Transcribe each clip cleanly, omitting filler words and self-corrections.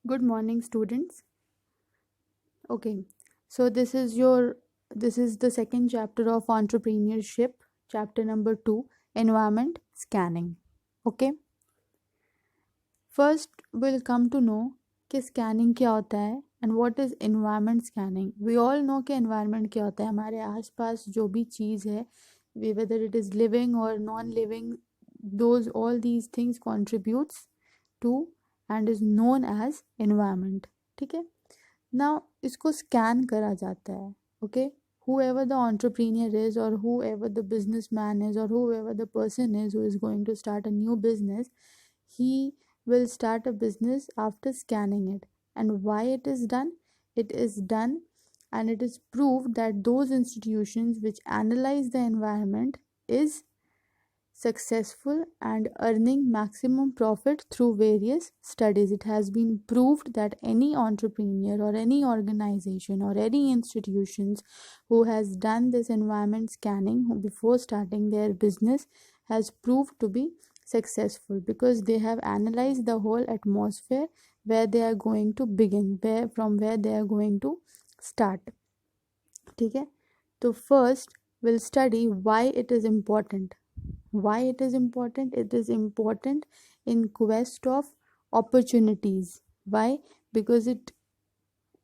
Good morning, students. Okay, so this is the second chapter of entrepreneurship, chapter number 2, environment scanning. Okay, first we'll come to know कि scanning क्या होता है and what is environment scanning. We all know कि environment क्या होता है. हमारे आसपास जो भी चीज़ है, whether it is living or non-living, all these things contributes to and is known as environment. ठीक है. Now इसको स्कैन करा जाता है. Okay, whoever the entrepreneur is or whoever the businessman is or whoever the person is who is going to start a new business, he will start a business after scanning it. And why it is done? It is done and it is proved that those institutions which analyze the environment is successful and earning maximum profit through various studies. It has been proved that any entrepreneur or any organization or any institutions who has done this environment scanning before starting their business has proved to be successful because they have analyzed the whole atmosphere where they are going to begin, where they are going to start. ठीक है, तो first we'll study why it is important. Why it is important? It is important in quest of opportunities. Why? Because it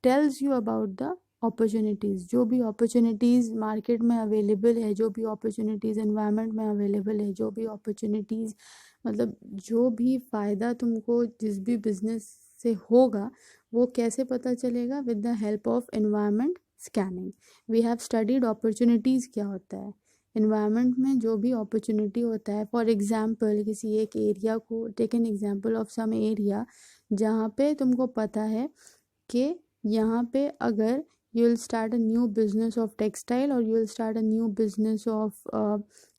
tells you about the opportunities. जो भी opportunities market में available है, जो भी opportunities environment में available है, जो भी opportunities मतलब जो भी फ़ायदा तुमको जिस भी business से होगा वो कैसे पता चलेगा? With the help of environment scanning. We have studied opportunities क्या होता है. इन्वायरमेंट में जो भी अपॉर्चुनिटी होता है, फॉर एग्जांपल किसी एक एरिया को, take an example of some area जहाँ पे तुमको पता है कि यहाँ पे अगर you will start a new business of textile और you will start a new business of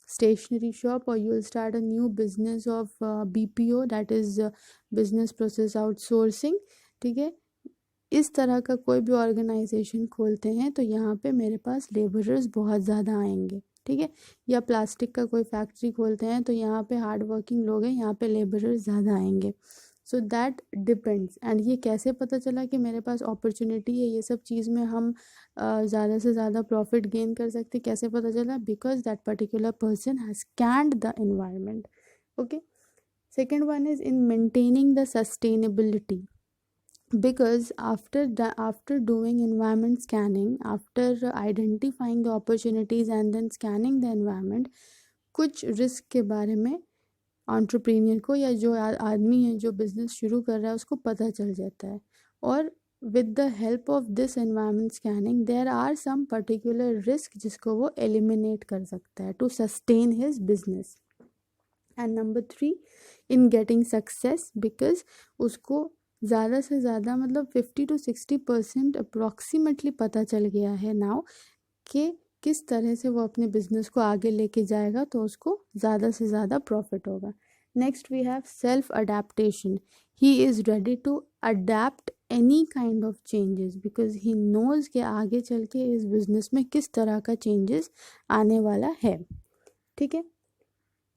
stationery shop और you will start a new business of BPO, that is business process outsourcing. ठीक है, इस तरह का कोई भी ऑर्गेनाइजेशन खोलते हैं तो यहाँ पे मेरे पास लेबरर्स बहुत ज़्यादा आएंगे. ठीक है, या प्लास्टिक का कोई फैक्ट्री खोलते हैं तो यहाँ पे हार्ड वर्किंग लोग हैं, यहाँ पे लेबरर्स ज़्यादा आएंगे. So that depends. एंड ये कैसे पता चला कि मेरे पास अपॉर्चुनिटी है, ये सब चीज़ में हम ज़्यादा से ज़्यादा प्रॉफिट गेन कर सकते, कैसे पता चला? Because that particular person has scanned the environment. Okay, second one is in maintaining the sustainability. Because after doing environment scanning, after identifying the opportunities and then scanning the environment, कुछ risk के बारे में entrepreneur को या जो आदमी है जो बिजनेस शुरू कर रहा है उसको पता चल जाता है. और with the help of this environment scanning there are some particular risk जिसको वो एलिमिनेट कर सकता है to sustain his business. And number 3, in getting success, because उसको ज़्यादा से ज़्यादा मतलब 50 to 60% अप्रॉक्सीमेटली पता चल गया है नाउ कि किस तरह से वो अपने बिजनेस को आगे लेके जाएगा तो उसको ज़्यादा से ज़्यादा प्रॉफिट होगा. Next we have self adaptation. He is ready to adapt any kind of changes because he knows कि आगे चल के इस बिज़नेस में किस तरह का चेंजेस आने वाला है. ठीक है,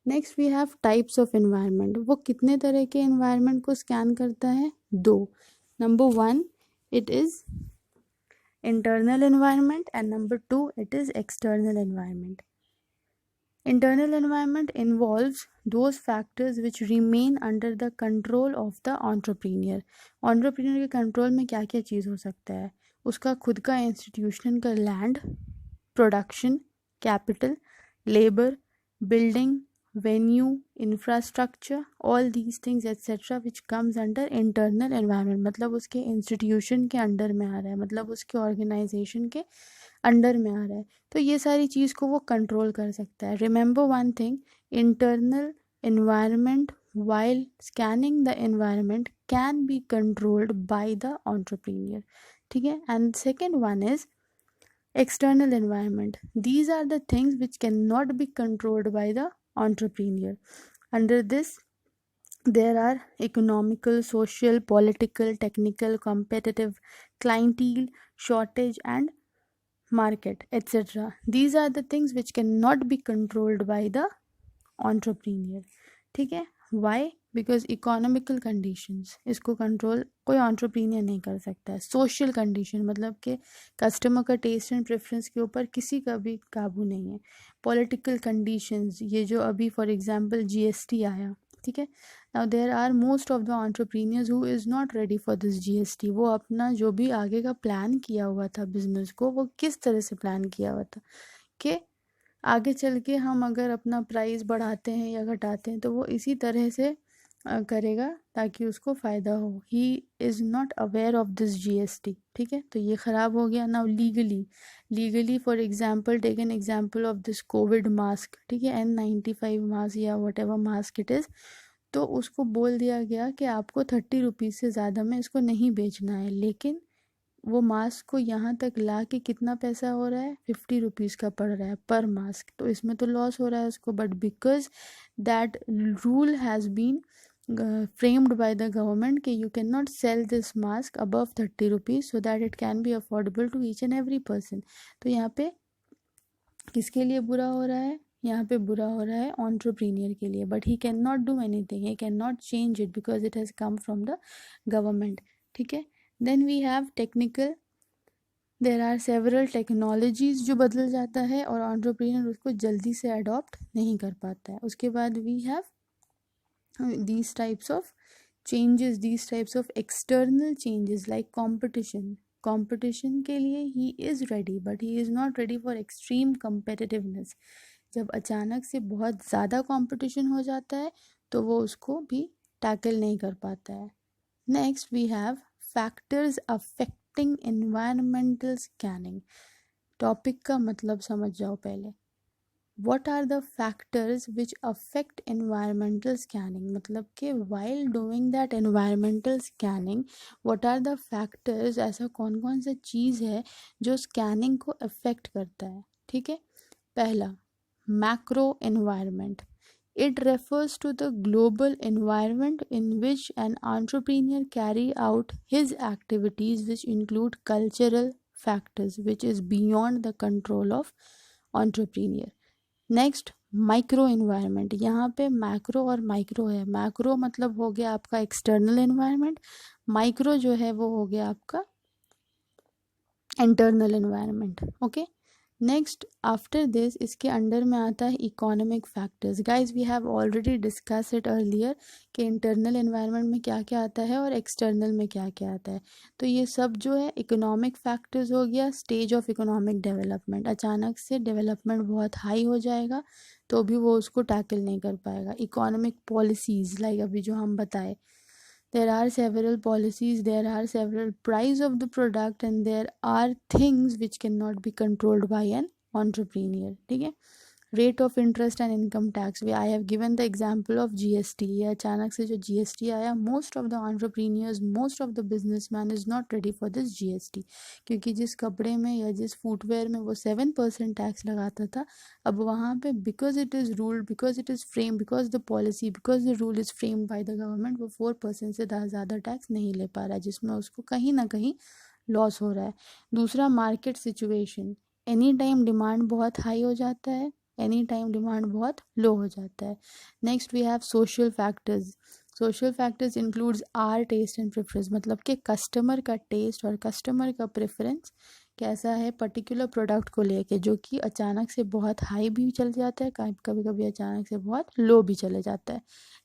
next we have types of environment. वो कितने तरह के एनवायरनमेंट को स्कैन करता है? 2. Number 1 it is internal environment and number 2 it is external environment. Internal environment involves those factors which remain under the control of the entrepreneur. Entrepreneur के control में क्या क्या चीज़ हो सकता है? उसका खुद का इंस्टीट्यूशन का land, production, capital, labour, building, venue, infrastructure, all these things etc. which comes under internal environment. मतलब उसके इंस्टीट्यूशन के अंडर में आ रहा है, मतलब उसके ऑर्गेनाइजेशन के अंडर में आ रहा है, तो ये सारी चीज़ को वो कंट्रोल कर सकता है. Remember one thing, internal environment while scanning the environment can be controlled by the entrepreneur. ठीक है, and second one is external environment. These are the things which cannot be controlled by the entrepreneur. Under this there are economical, social, political, technical, competitive, clientele, shortage and market etc. These are the things which cannot be controlled by the entrepreneur. ठीक है, why? Because economical conditions, इसको control कोई entrepreneur नहीं कर सकता है. Social condition मतलब कि कस्टमर का टेस्ट एंड प्रेफरेंस के ऊपर किसी का भी काबू नहीं है. पॉलिटिकल कंडीशंस, ये जो अभी फॉर एग्जांपल जीएसटी आया, ठीक है. Now there are most of the entrepreneurs who is not ready for this GST. वो अपना जो भी आगे का प्लान किया हुआ था बिजनेस को, वो किस तरह से प्लान किया हुआ था कि आगे चल के हम अगर अपना प्राइस बढ़ाते हैं या घटाते हैं तो वो इसी तरह से करेगा ताकि उसको फ़ायदा हो. He is not aware of this GST, ठीक है. तो ये ख़राब हो गया. Now legally for example, take an example of this covid mask, ठीक है, N95 मास्क या whatever mask it is. तो उसको बोल दिया गया कि आपको 30 रुपीज़ से ज़्यादा में इसको नहीं बेचना है. लेकिन वो मास्क को यहाँ तक ला के कितना पैसा हो रहा है, 50 रुपीज़ का पड़ रहा है पर मास्क. तो इसमें तो लॉस हो रहा है उसको. But because that rule has been framed by the government कि you cannot sell this mask above 30 rupees so that it can be affordable to each and every person. तो यहाँ पे किसके लिए बुरा हो रहा है? यहाँ पे बुरा हो रहा है एंटरप्रेन्योर के लिए. But he can not do anything, he can not change it because it has come from the government, ठीक है. Then we have technical, there are several technologies जो बदल जाता है और एंटरप्रेन्योर उसको जल्दी से अडॉप्ट नहीं कर पाता है. उसके बाद we have these types of changes, these types of external changes like competition के लिए he is ready but he is not ready for extreme competitiveness. जब अचानक से बहुत ज़्यादा competition हो जाता है तो वो उसको भी टैकल नहीं कर पाता है. Next we have factors affecting environmental scanning. Topic का मतलब समझ जाओ पहले. What are the factors which affect environmental scanning? मतलब कि while doing that environmental scanning, what are the factors, ऐसा कौन कौन सा चीज़ है जो scanning को affect करता है, ठीक है. पहला, macro environment. It refers to the global environment in which an entrepreneur carry out his activities which include cultural factors which is beyond the control of entrepreneur. Next, micro environment. यहाँ पे macro और micro है. Macro मतलब हो गया आपका external environment, micro जो है वो हो गया आपका internal environment. Okay. Next after this इसके अंडर में आता है economic factors. Guys we have already discuss it earlier कि इंटरनल इन्वायरमेंट में क्या क्या आता है और एक्सटर्नल में क्या क्या आता है. तो ये सब जो है इकोनॉमिक फैक्टर्स हो गया. स्टेज ऑफ इकोनॉमिक डेवलपमेंट, अचानक से डेवलपमेंट बहुत हाई हो जाएगा तो भी वो उसको टैकल नहीं कर पाएगा. इकोनॉमिक पॉलिसीज़ लाइक अभी जो हम बताए, there are several policies, there are several price of the product and there are things which cannot be controlled by an entrepreneur, ठीक है. Rate of interest and income tax, we I have given the example of GST. ये अचानक से जो GST आया, most of the entrepreneurs, most of the businessman is not ready for this GST. क्योंकि जिस कपड़े में या जिस फुटवेयर में वो 7% टैक्स लगाता था, अब वहाँ पे because it is ruled, because it is frame, because the policy, because the rule is framed by the government, वो 4% से ज़्यादा टैक्स नहीं ले पा रहा है, जिसमें उसको कहीं ना कहीं लॉस हो रहा है. दूसरा, market situation. Any time demand बहुत हाई हो जाता है, एनी टाइम डिमांड बहुत लो हो जाता है. Next we have social factors. Social factors includes our taste and preference, मतलब कि कस्टमर का टेस्ट और कस्टमर का प्रेफरेंस कैसा है पर्टिकुलर प्रोडक्ट को लेके, जो कि अचानक से बहुत हाई भी चल जाता है, कभी कभी अचानक से बहुत लो भी चले जाता है.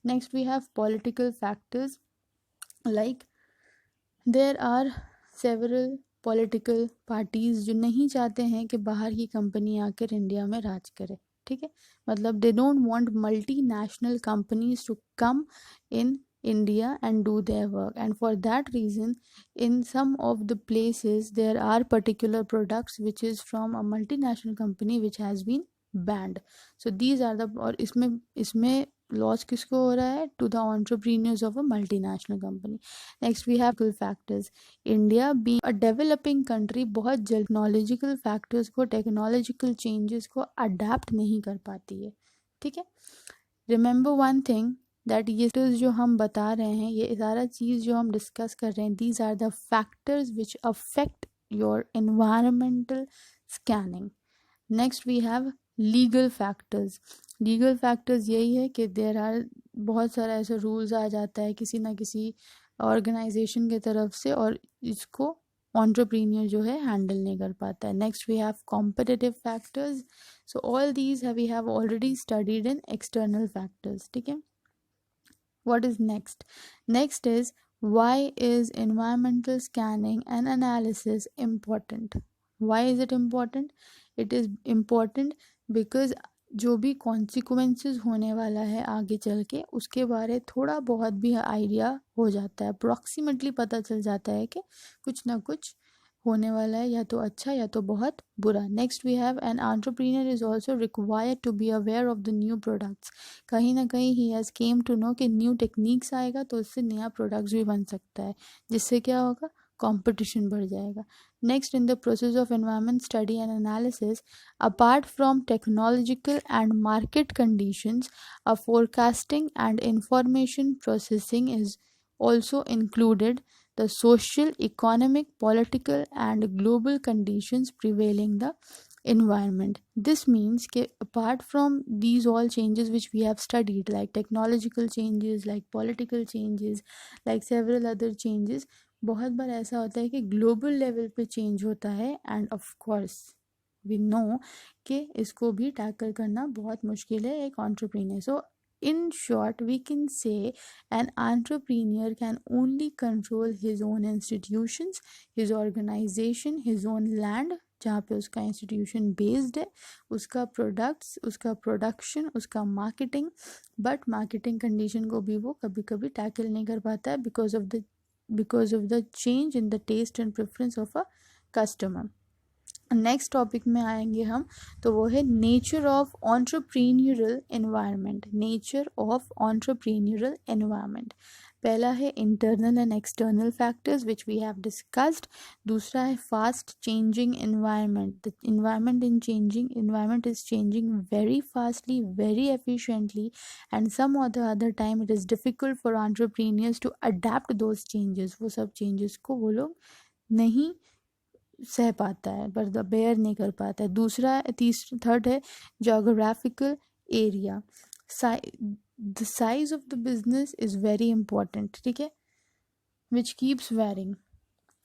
Next we have political factors, like there are several political parties जो नहीं चाहते हैं कि बाहर की कंपनी आकर इंडिया में राज करे, ठीक है. मतलब they don't want multi national companies to come in India and do their work, and for that reason in some of the places there are particular products which is from a multinational company which has been banned. So these are the, और इसमें loss किसको हो रहा है? To the entrepreneurs of a multinational company. Next we have factors. India being a developing country बहुत जल्द technological factors को, technological changes को अडेप्ट नहीं कर पाती है, ठीक है. रिमेंबर वन थिंग दैट ये जो हम बता रहे हैं, ये सारा चीज़ जो हम डिस्कस कर रहे हैं, these are the factors which affect your environmental scanning. Next we have legal factors. Legal factors यही है कि देर आर बहुत सारा ऐसा रूल्स आ जाता है किसी ना किसी ऑर्गेनाइजेशन की तरफ से, और इसको एंटरप्रेन्योर जो है हैंडल नहीं कर पाता है. Next we have competitive factors. So all these we have already studied in external factors. ठीक है. What is next? Next is, why is environmental scanning and analysis important? Why is it important? It is important because जो भी consequences होने वाला है आगे चल के, उसके बारे थोड़ा बहुत भी आइडिया हो जाता है, अप्रॉक्सीमेटली पता चल जाता है कि कुछ ना कुछ होने वाला है, या तो अच्छा या तो बहुत बुरा. Next we have, an entrepreneur is also required to be aware of the new products. कहीं ना कहीं ही हैज़ केम टू नो कि न्यू टेक्निक्स आएगा तो उससे नया प्रोडक्ट्स भी बन सकता है, जिससे क्या होगा, कंपटीशन बढ़ जाएगा. Next, in the process of environment study and analysis, apart from technological and market conditions, a forecasting and information processing is also included the social, economic, political and global conditions prevailing the environment. This means that apart from these all changes which we have studied, like technological changes, like political changes, like several other changes, बहुत बार ऐसा होता है कि global level पे change होता है, and of course we know कि इसको भी टैकल करना बहुत मुश्किल है एक entrepreneur. So in short, we can say an entrepreneur can only control his own institutions, his organization, his own land जहाँ पे उसका इंस्टीट्यूशन बेस्ड है, उसका प्रोडक्ट्स, उसका प्रोडक्शन, उसका मार्केटिंग. बट मार्केटिंग कंडीशन को भी वो कभी कभी टैकल नहीं कर पाता है because of the change in the taste and preference of a customer. Next topic में आएंगे हम, तो वो है nature of entrepreneurial environment. Nature of entrepreneurial environment. पहला है internal and external factors which we have discussed. दूसरा है fast changing environment. The environment is changing very fastly, very efficiently, and some or the other time it is difficult for entrepreneurs to adapt those changes. वो सब changes को वो लोग नहीं सह पाता है, पर बेयर नहीं कर पाता है. दूसरा थर्ड है geographical area. The size of the business is very important. ठीक है, विच कीप्स वेरिंग.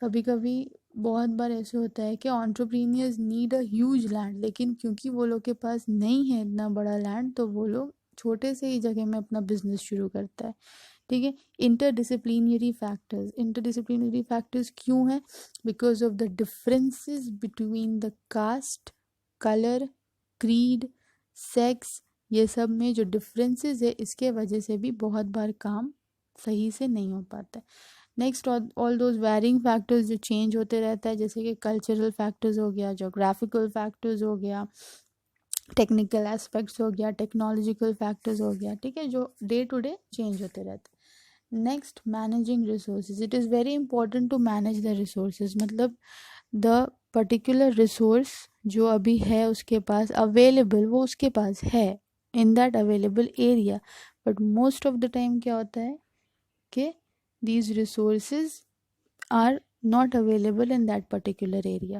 कभी कभी बहुत बार ऐसे होता है कि entrepreneurs need a huge land, लेकिन क्योंकि वो लोग के पास नहीं है इतना बड़ा लैंड, तो वो लोग छोटे से ही जगह में अपना बिजनेस शुरू करता है. ठीक है. इंटरडिसिप्लिनरी फैक्टर्स क्यों है? Because of the differences between the caste, colour, creed, sex, ये सब में जो डिफरेंसेस है, इसके वजह से भी बहुत बार काम सही से नहीं हो पाता है. Next, all those varying factors जो चेंज होते रहता है, जैसे कि कल्चरल फैक्टर्स हो गया, जोग्राफिकल फैक्टर्स हो गया, टेक्निकल एस्पेक्ट्स हो गया, टेक्नोलॉजिकल फैक्टर्स हो गया. ठीक है, जो डे टू डे चेंज होते रहते हैं. Next, managing resources. It is very important to manage the resources. मतलब द पर्टिकुलर रिसोर्स जो अभी है उसके पास अवेलेबल, वो उसके पास है in that available area, but most of the time क्या होता है कि these resources are not available in that particular area.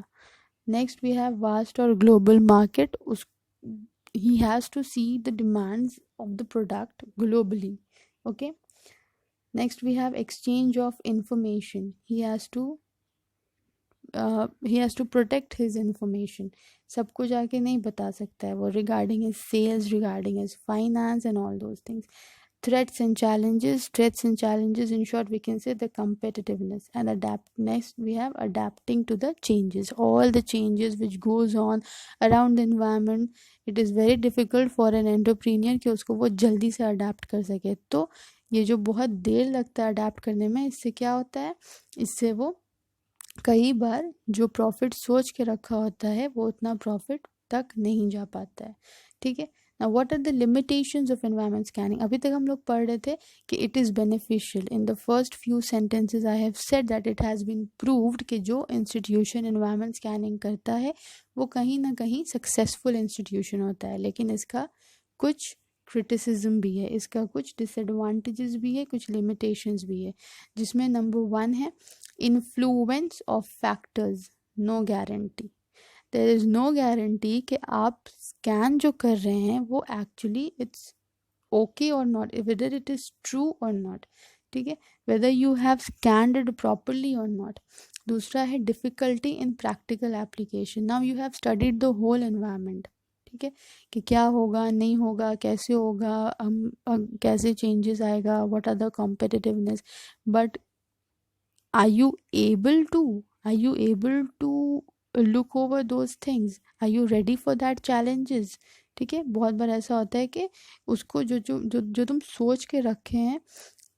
Next, we have vast or global market. He has to see the demands of the product globally. Okay. Next, we have exchange of information. He has to protect his information. सबको जाके नहीं बता सकता है वो, regarding his sales, regarding his finance and all those things. Threats and challenges, in short we can say the competitiveness and adapt. Next we have adapting to the changes, all the changes which goes on around the environment. It is very difficult for an entrepreneur कि उसको वो जल्दी से adapt कर सके. तो ये जो बहुत देर लगता है adapt करने में, इससे क्या होता है, इससे वो कई बार जो प्रॉफिट सोच के रखा होता है वो उतना प्रॉफिट तक नहीं जा पाता है. ठीक है. Now, what are the limitations of environment scanning? अभी तक हम लोग पढ़ रहे थे कि it is beneficial. In the first few sentences I have said that it has been proved कि जो institution environment scanning करता है वो कहीं ना कहीं successful institution होता है, लेकिन इसका कुछ criticism भी है, इसका कुछ disadvantages भी है, कुछ limitations भी है, जिसमें number 1 है influence of factors, no guarantee. There is no guarantee कि आप स्कैन जो कर रहे हैं वो एक्चुअली इट्स ओके और not, whether it is true और नॉट, ठीक है, whether you have scanned it properly और नॉट। दूसरा है difficulty in practical application. Now you have studied the whole environment, ठीक है, कि क्या होगा, नहीं होगा, कैसे होगा, हम कैसे चेंजेस आएगा, what are the competitiveness, but are you able to are you able to look over those things? Are you ready for that challenges? ठीक है, बहुत बार ऐसा होता है कि उसको जो तुम सोच के रखे हैं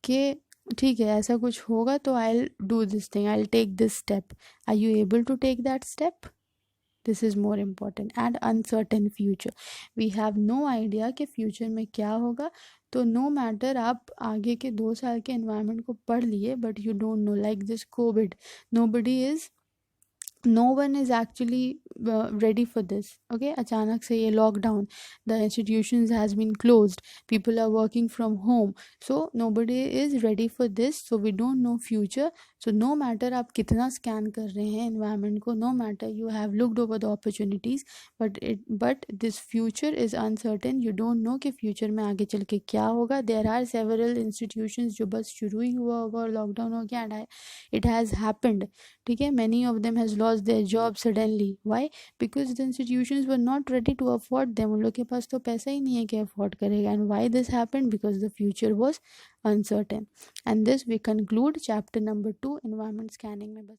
कि ठीक है ऐसा कुछ होगा तो I do this thing, I take this step, are you able to take that step? This is more important. And uncertain future, we have no idea कि फ्यूचर में क्या होगा। तो नो मैटर आप आगे के 2 साल के एनवायरनमेंट को पढ़ लिए, but you don't know, like this Covid, nobody is no one is actually ready for this, okay, अचानक से ये lockdown, the institutions has been closed, people are working from home, so nobody is ready for this, so we don't know future. So no matter आप कितना scan कर रहे हैं environment को, no matter you have looked over the opportunities, but this future is uncertain, you don't know कि future में आगे चल के क्या होगा। there are several institutions जो बस शुरू ही हुआ होगा और लॉकडाउन हो गया, and it has happened, ठीक है, many of them has lost their job suddenly, why? Because the institutions were not ready to afford them, उन लोग के पास तो पैसा ही नहीं है कि अफोर्ड करेगा। and why this happened? Because the future was uncertain. And this we conclude chapter number 2 environment scanning में।